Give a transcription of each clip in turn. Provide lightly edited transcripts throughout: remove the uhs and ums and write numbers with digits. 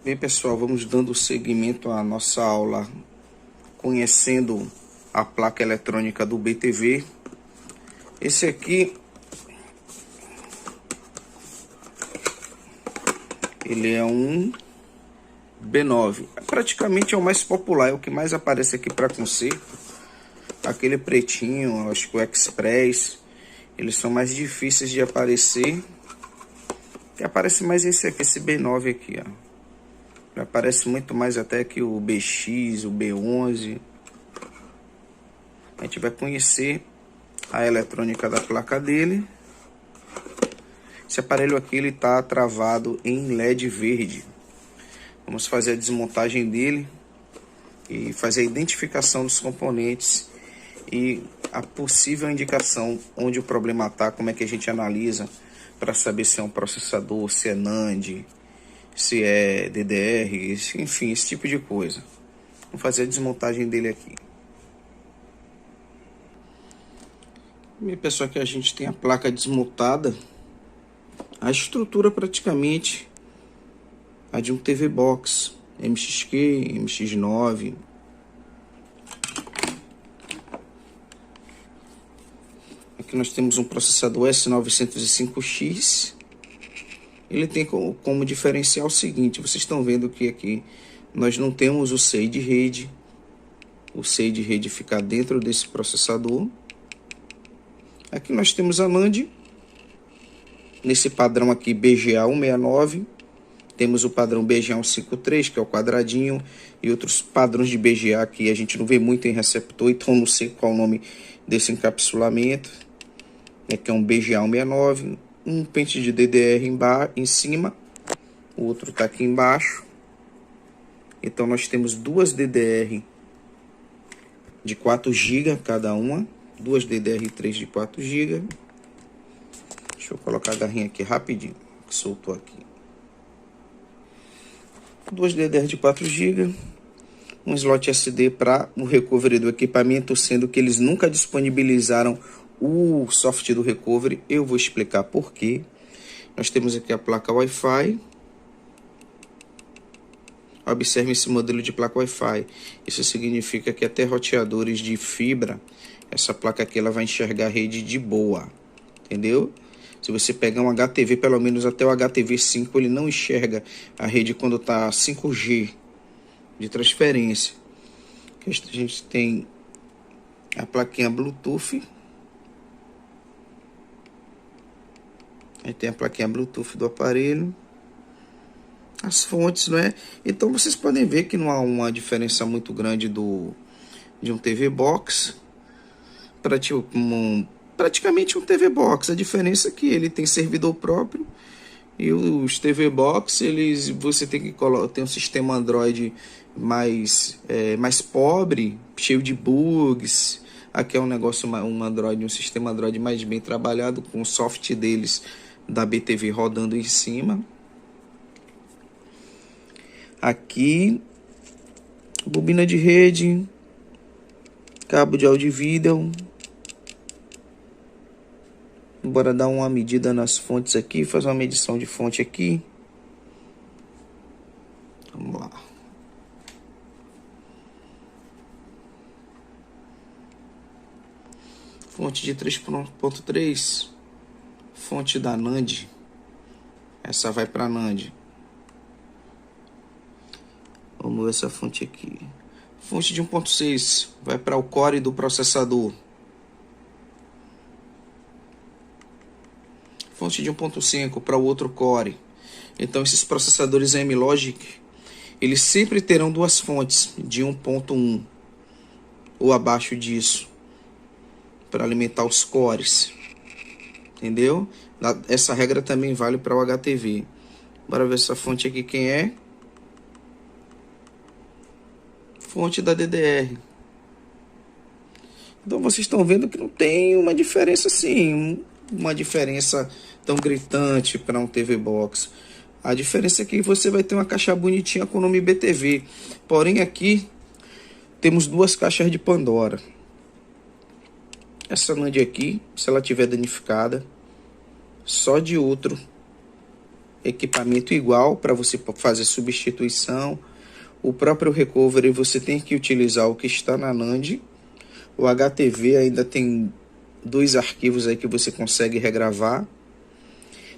Bem, pessoal, vamos dando seguimento à nossa aula conhecendo a placa eletrônica do BTV. Esse aqui, ele é um B9. Praticamente é o mais popular, é o que mais aparece aqui para conserto. Aquele pretinho, acho que o Express, eles são mais difíceis de aparecer. E aparece mais esse aqui, esse B9 aqui, ó. Aparece muito mais até que o BX, o B11. A gente vai conhecer a eletrônica da placa dele. Esse aparelho aqui ele está travado em LED verde. Vamos fazer a desmontagem dele e fazer a identificação dos componentes e a possível indicação onde o problema está, como é que a gente analisa para saber se é um processador, se é NAND, se é DDR, enfim, esse tipo de coisa. Vamos fazer a desmontagem dele aqui. E pessoal, aqui a gente tem a placa desmontada. A estrutura praticamente a de um TV Box MXQ, MX9. Aqui nós temos um processador S905X. Ele tem como diferencial o seguinte: vocês estão vendo que aqui nós não temos o SEI de rede. O SEI de rede fica dentro desse processador. Aqui nós temos a NAND. Nesse padrão aqui BGA169. Temos o padrão BGA153, que é o quadradinho. E outros padrões de BGA que a gente não vê muito em receptor. Então não sei qual o nome desse encapsulamento. Aqui é um BGA169. Um pente de DDR em cima, o outro está aqui embaixo. Então nós temos duas DDR de 4 GB cada uma, duas DDR3 de 4 GB. Deixa eu colocar a garrinha aqui rapidinho, que soltou aqui. Duas DDR de 4 GB, um slot SD para o recovery do equipamento, sendo que eles nunca disponibilizaram o software do recovery. Eu vou explicar por quê. Nós temos aqui a placa Wi-Fi. Observe esse modelo de placa Wi-Fi. Isso significa que até roteadores de fibra, essa placa aqui ela vai enxergar a rede de boa, entendeu? Se você pegar um HTV, pelo menos até o HTV5, ele não enxerga a rede quando está 5G de transferência. Aqui a gente tem a plaquinha Bluetooth. Aí tem a plaquinha Bluetooth do aparelho. As fontes, não é? Então vocês podem ver que não há uma diferença muito grande de um TV Box para praticamente um TV Box. A diferença é que ele tem servidor próprio e os TV Box, você tem que ter um sistema Android mais pobre, cheio de bugs. Aqui é um negócio, um sistema Android mais bem trabalhado, com o software deles da BTV rodando em cima. Aqui, bobina de rede, cabo de áudio e vídeo. Bora dar uma medida nas fontes aqui, fazer uma medição de fonte aqui. Vamos lá. Fonte de 3.3. Fonte da NAND. Essa vai para NAND. Vamos ver essa fonte aqui. Fonte de 1.6 vai para o core do processador. Fonte de 1.5 para o outro core. Então esses processadores M-Logic, eles sempre terão duas fontes de 1.1 ou abaixo disso para alimentar os cores. Entendeu? Essa regra também vale para o HTV. Bora ver essa fonte aqui quem é. Fonte da DDR. Então vocês estão vendo que não tem uma diferença assim, uma diferença tão gritante para um TV Box. A diferença é que você vai ter uma caixa bonitinha com o nome BTV. Porém aqui temos duas caixas de Pandora. Essa NAND aqui, se ela tiver danificada, só de outro equipamento igual para você fazer substituição. O próprio recovery você tem que utilizar o que está na NAND. O HTV ainda tem 2 arquivos aí que você consegue regravar.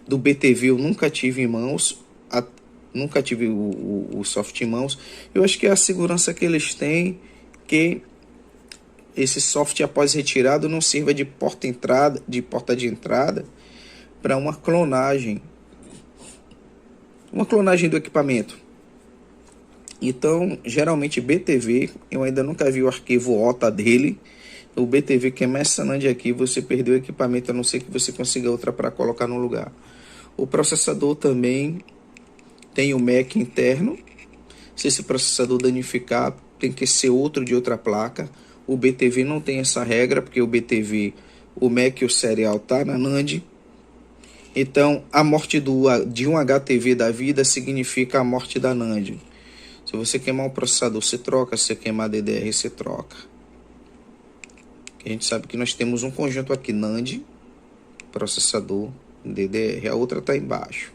Do BTV eu nunca tive em mãos, nunca tive o software em mãos. Eu acho que é a segurança que eles têm, que esse software após retirado não sirva de porta de entrada para uma clonagem do equipamento. Então, geralmente BTV, eu ainda nunca vi o arquivo OTA dele. O BTV que é essa NAND aqui, você perdeu o equipamento, a não ser que você consiga outra para colocar no lugar. O processador também tem o MAC interno. Se esse processador danificar, tem que ser outro de outra placa. O BTV não tem essa regra, porque o BTV, o MAC e o serial tá na NAND. Então, a morte de um HTV da vida significa a morte da NAND. Se você queimar o processador, você troca. Se você queimar a DDR, você troca. A gente sabe que nós temos um conjunto aqui, NAND, processador, DDR. A outra está embaixo.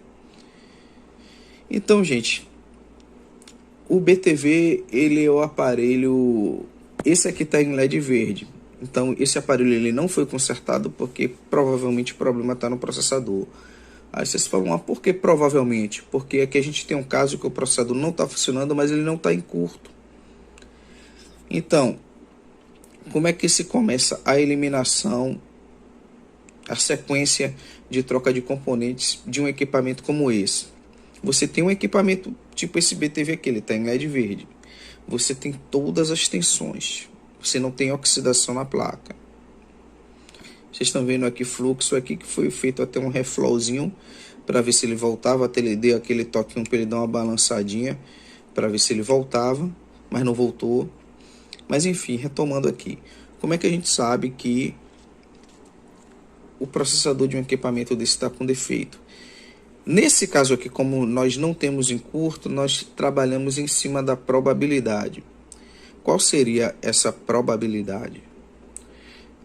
Então, gente, o BTV, ele é o aparelho... Esse aqui está em LED verde. Então, esse aparelho ele não foi consertado porque provavelmente o problema está no processador. Aí vocês falam, por que provavelmente? Porque aqui a gente tem um caso que o processador não está funcionando, mas ele não está em curto. Então, como é que se começa a eliminação, a sequência de troca de componentes de um equipamento como esse? Você tem um equipamento tipo esse BTV aqui, ele está em LED verde. Você tem todas as tensões. Você não tem oxidação na placa. Vocês estão vendo aqui fluxo aqui que foi feito até um reflowzinho para ver se ele voltava, até ele deu aquele toquinho para ele dar uma balançadinha para ver se ele voltava, mas não voltou. Mas enfim, retomando aqui, como é que a gente sabe que o processador de um equipamento desse está com defeito? Nesse caso aqui, como nós não temos em curto, nós trabalhamos em cima da probabilidade. Qual seria essa probabilidade?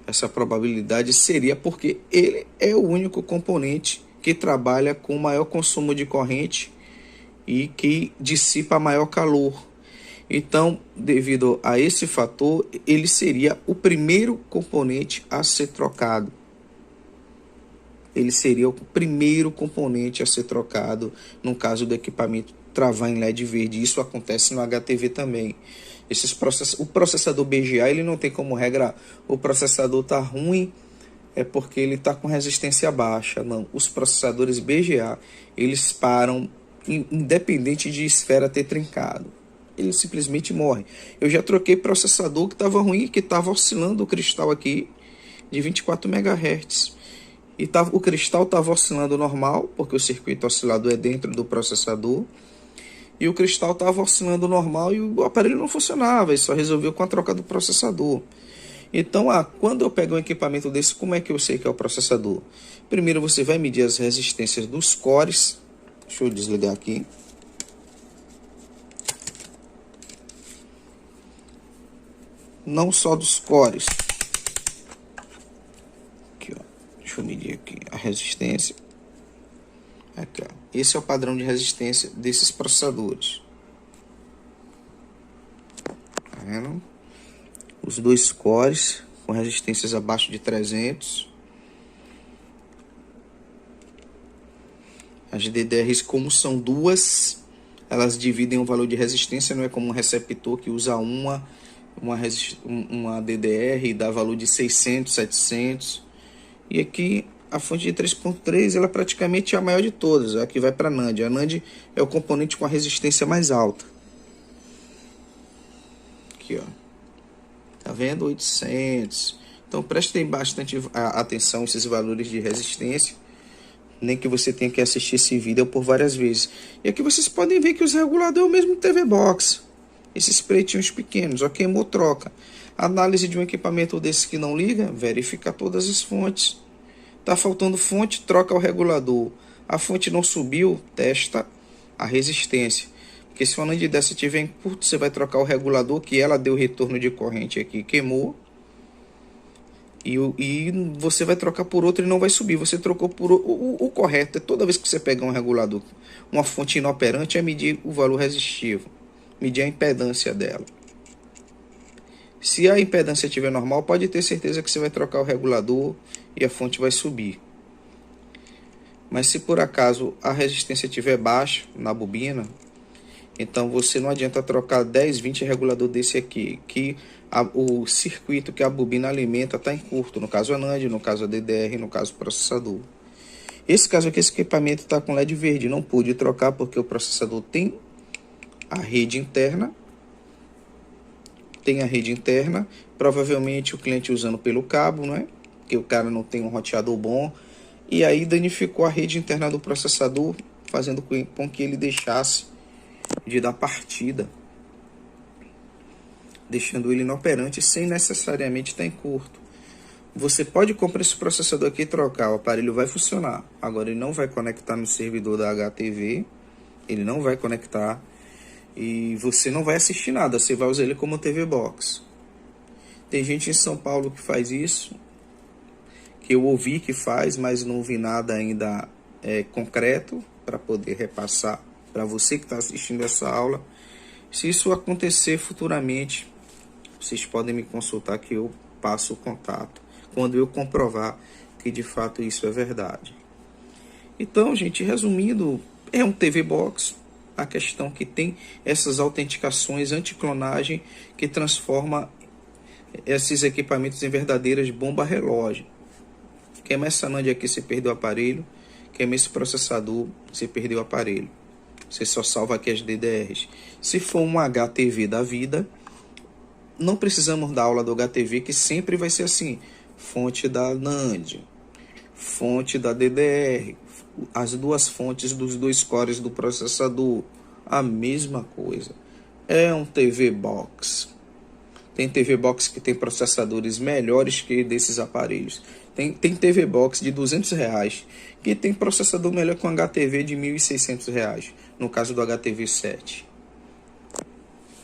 Essa probabilidade seria porque ele é o único componente que trabalha com maior consumo de corrente e que dissipa maior calor. Então, devido a esse fator, ele seria o primeiro componente a ser trocado. Ele seria o primeiro componente a ser trocado no caso do equipamento travar em LED verde. Isso acontece no HTV também. O processador BGA, ele não tem como regra, o processador está ruim, é porque ele está com resistência baixa. Não, os processadores BGA, eles param independente de esfera ter trincado. Ele simplesmente morre. Eu já troquei processador que estava ruim, que estava oscilando o cristal aqui de 24 MHz. E o cristal estava oscilando normal, porque o circuito oscilador é dentro do processador. E o cristal estava oscilando normal e o aparelho não funcionava. Ele só resolveu com a troca do processador. Então, quando eu pego um equipamento desse, como é que eu sei que é o processador? Primeiro você vai medir as resistências dos cores. Deixa eu desligar aqui. Não só dos cores. Aqui, ó. Deixa eu medir aqui a resistência. Aqui, ó. Esse é o padrão de resistência desses processadores. Tá vendo? Os 2 cores com resistências abaixo de 300. As DDRs, como são duas, elas dividem o valor de resistência. Não é como um receptor que usa uma DDR e dá valor de 600, 700. E aqui a fonte de 3.3, ela praticamente é a maior de todas. A que vai para a NAND. A NAND é o componente com a resistência mais alta. Aqui, ó. Tá vendo? 800. Então prestem bastante atenção a esses valores de resistência. Nem que você tenha que assistir esse vídeo por várias vezes. E aqui vocês podem ver que os reguladores é o mesmo TV Box. Esses pretinhos pequenos, ó, queimou, troca. Análise de um equipamento desse que não liga, verifica todas as fontes. Tá faltando fonte, troca o regulador. A fonte não subiu, testa a resistência. Porque se uma NAND dessa tiver em curto, você vai trocar o regulador, que ela deu retorno de corrente aqui, queimou. E você vai trocar por outro e não vai subir. Você trocou por o correto é toda vez que você pegar um regulador, uma fonte inoperante, é medir o valor resistivo, medir a impedância dela. Se a impedância estiver normal, pode ter certeza que você vai trocar o regulador e a fonte vai subir. Mas se por acaso a resistência estiver baixa na bobina, então você não adianta trocar 10, 20 regulador desse aqui, que o circuito que a bobina alimenta está em curto, no caso a NAND, no caso a DDR, no caso o processador. Esse caso aqui, esse equipamento está com LED verde, não pude trocar porque o processador tem a rede interna, provavelmente o cliente usando pelo cabo, né? Porque o cara não tem um roteador bom, e aí danificou a rede interna do processador, fazendo com que ele deixasse de dar partida, deixando ele inoperante sem necessariamente estar em curto. Você pode comprar esse processador aqui e trocar, o aparelho vai funcionar. Agora ele não vai conectar no servidor da HTV, ele não vai conectar e você não vai assistir nada, você vai usar ele como TV Box. Tem gente em São Paulo que faz isso, que eu ouvi que faz, mas não vi nada ainda concreto para poder repassar para você que está assistindo essa aula. Se isso acontecer futuramente, vocês podem me consultar que eu passo o contato, quando eu comprovar que de fato isso é verdade. Então, gente, resumindo, é um TV Box, a questão que tem essas autenticações anticlonagem que transforma esses equipamentos em verdadeiras bombas relógio. Queima essa NAND aqui, você perdeu o aparelho. Queima esse processador, você perdeu o aparelho. Você só salva aqui as DDRs. Se for um HTV da vida, não precisamos da aula do HTV, que sempre vai ser assim. Fonte da NAND, fonte da DDR, as duas fontes dos dois cores do processador, a mesma coisa. É um TV Box. Tem TV Box que tem processadores melhores que desses aparelhos. Tem TV Box de R$200 que tem processador melhor que um HTV de R$1.600, no caso do HTV 7.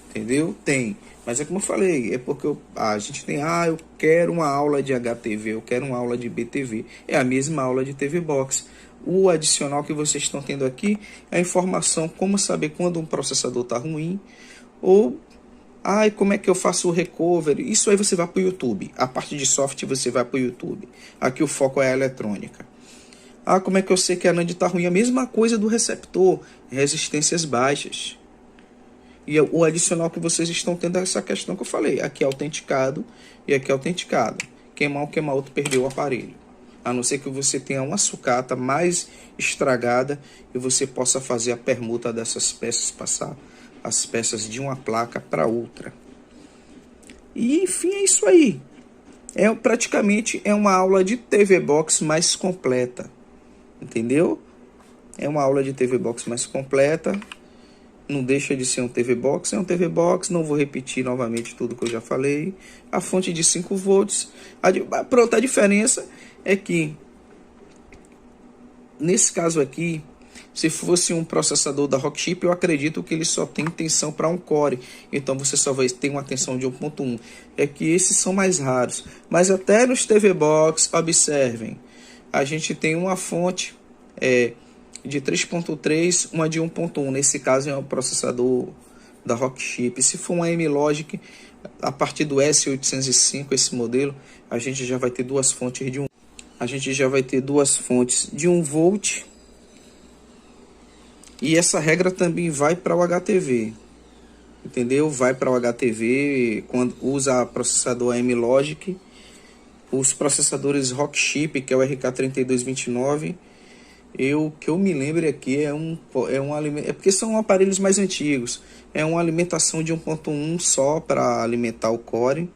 Entendeu? Tem. Mas é como eu falei, é porque a gente tem, eu quero uma aula de HTV, eu quero uma aula de BTV. É a mesma aula de TV Box. O adicional que vocês estão tendo aqui é a informação como saber quando um processador está ruim, ou como é que eu faço o recovery? Isso aí você vai para o YouTube. A parte de software você vai para o YouTube. Aqui o foco é a eletrônica. Como é que eu sei que a NAND está ruim? A mesma coisa do receptor, resistências baixas. E o adicional que vocês estão tendo é essa questão que eu falei. Aqui é autenticado e aqui é autenticado. Queimar outro, perdeu o aparelho. A não ser que você tenha uma sucata mais estragada e você possa fazer a permuta dessas peças, passar as peças de uma placa para outra. E enfim, é isso aí. Praticamente uma aula de TV Box mais completa. Entendeu? É uma aula de TV Box mais completa. Não deixa de ser um TV Box. É um TV Box. Não vou repetir novamente tudo que eu já falei. A fonte de 5 volts. Pronto, a diferença é que nesse caso aqui, se fosse um processador da Rockchip, eu acredito que ele só tem tensão para um core. Então você só vai ter uma tensão de 1.1. É que esses são mais raros. Mas até nos TV Box, observem. A gente tem uma fonte de 3.3, uma de 1.1. Nesse caso é um processador da Rockchip. Se for uma M-Logic, a partir do S805, esse modelo, a gente já vai ter duas fontes de 1. A gente já vai ter duas fontes de 1 volt. E essa regra também vai para o HTV, entendeu? Vai para o HTV quando usa processador M-Logic. Os processadores Rockchip, que é o RK3229, que eu me lembro aqui é porque são aparelhos mais antigos. É uma alimentação de 1.1 só para alimentar o core.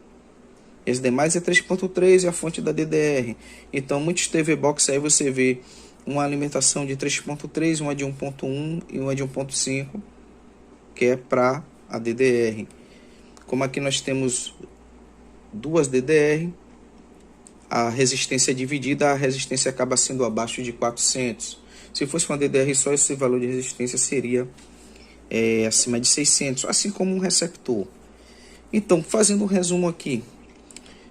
Esse demais é 3.3 e a fonte da DDR. Então muitos TV Box aí você vê uma alimentação de 3.3, uma de 1.1 e uma de 1.5, que é para a DDR. Como aqui nós temos duas DDR, a resistência dividida, a resistência acaba sendo abaixo de 400. Se fosse uma DDR só, esse valor de resistência seria acima de 600, assim como um receptor. Então, fazendo um resumo aqui,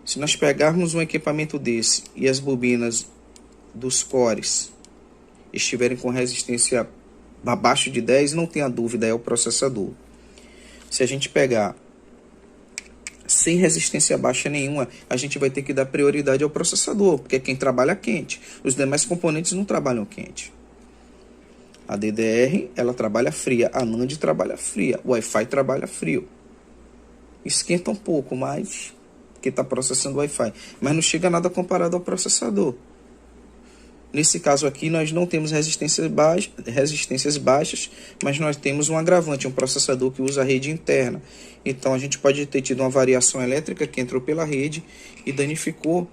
Se nós pegarmos um equipamento desse e as bobinas dos cores estiverem com resistência abaixo de 10, não tenha dúvida, é o processador. Se a gente pegar sem resistência baixa nenhuma, a gente vai ter que dar prioridade ao processador, porque é quem trabalha quente. Os demais componentes não trabalham quente. A DDR, ela trabalha fria, a NAND trabalha fria, o Wi-Fi trabalha frio. Esquenta um pouco mais, porque está processando o Wi-Fi, mas não chega a nada comparado ao processador. Nesse caso aqui, nós não temos resistências baixas, mas nós temos um agravante, um processador que usa a rede interna. Então, a gente pode ter tido uma variação elétrica que entrou pela rede e danificou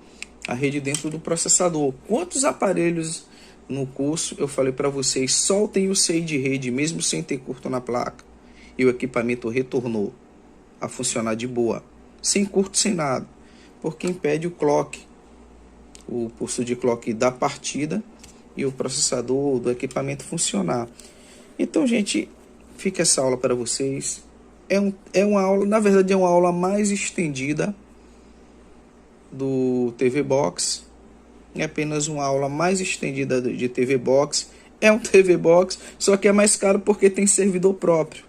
a rede dentro do processador. Quantos aparelhos no curso eu falei para vocês, soltem o CI de rede, mesmo sem ter curto na placa, e o equipamento retornou a funcionar de boa, sem curto, sem nada, porque impede o clock, o pulso de clock da partida e o processador do equipamento funcionar. Então, gente, fica essa aula para vocês. É uma aula, na verdade, é uma aula mais estendida do TV Box. É apenas uma aula mais estendida de TV Box. É um TV Box, só que é mais caro porque tem servidor próprio.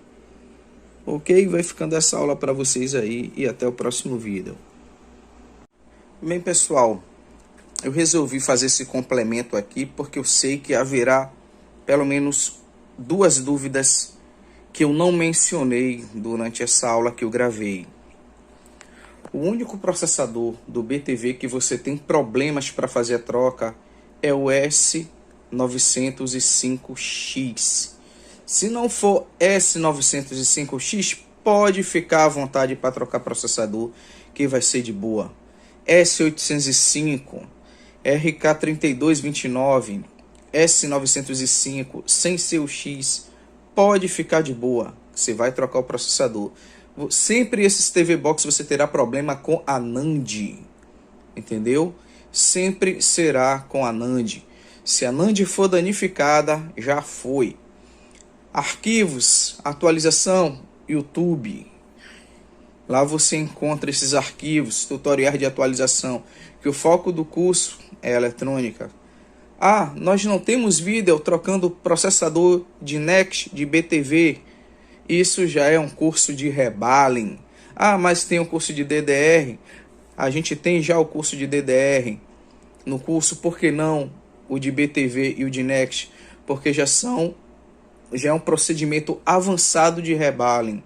Ok? Vai ficando essa aula para vocês aí e até o próximo vídeo. Bem, pessoal, eu resolvi fazer esse complemento aqui porque eu sei que haverá pelo menos duas dúvidas que eu não mencionei durante essa aula que eu gravei. O único processador do BTV que você tem problemas para fazer a troca é o S905X. Se não for S905X, pode ficar à vontade para trocar processador, que vai ser de boa. S805, RK3229, S905, sem ser o X, pode ficar de boa. Você vai trocar o processador. Sempre esses TV Box você terá problema com a NAND, entendeu? Sempre será com a NAND. Se a NAND for danificada, já foi. Arquivos, atualização, YouTube. Lá você encontra esses arquivos, tutoriais de atualização, que o foco do curso é eletrônica. Ah, nós não temos vídeo trocando processador de NEC, de BTV. Isso já é um curso de rebalem. Ah, mas tem o curso de DDR. A gente tem já o curso de DDR no curso, por que não o de BTV e o de NEC? Porque já é um procedimento avançado de rebalem.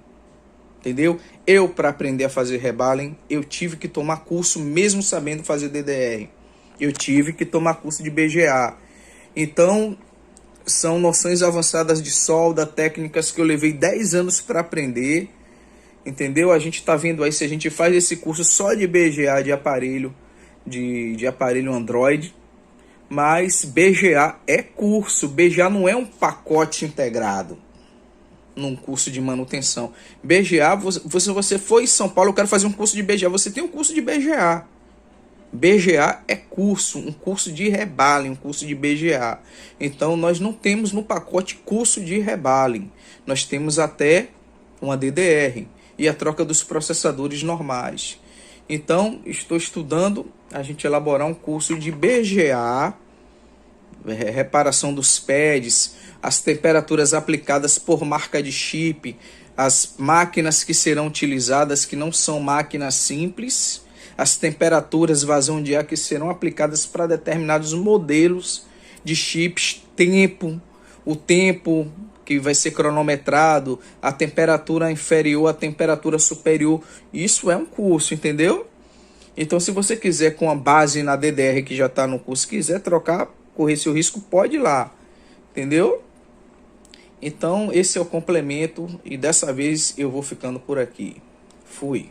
Entendeu? Eu, para aprender a fazer rebalem, eu tive que tomar curso mesmo sabendo fazer DDR. Eu tive que tomar curso de BGA. Então, são noções avançadas de solda, técnicas que eu levei 10 anos para aprender. Entendeu? A gente está vendo aí, se a gente faz esse curso só de BGA, de aparelho, de aparelho Android. Mas BGA é curso. BGA não é um pacote integrado num curso de manutenção. BGA, você foi em São Paulo, eu quero fazer um curso de BGA. Você tem um curso de BGA. BGA é curso, um curso de rebalem, um curso de BGA. Então, nós não temos no pacote curso de rebalem. Nós temos até uma DDR e a troca dos processadores normais. Então, estou estudando a gente elaborar um curso de BGA, reparação dos pads, as temperaturas aplicadas por marca de chip, as máquinas que serão utilizadas, que não são máquinas simples, as temperaturas, vazão de ar que serão aplicadas para determinados modelos de chips, o tempo que vai ser cronometrado, a temperatura inferior, a temperatura superior. Isso é um curso, entendeu? Então, se você quiser, com a base na DDR que já está no curso, quiser trocar, correr seu risco, pode ir lá, entendeu? Então, esse é o complemento e dessa vez eu vou ficando por aqui. Fui.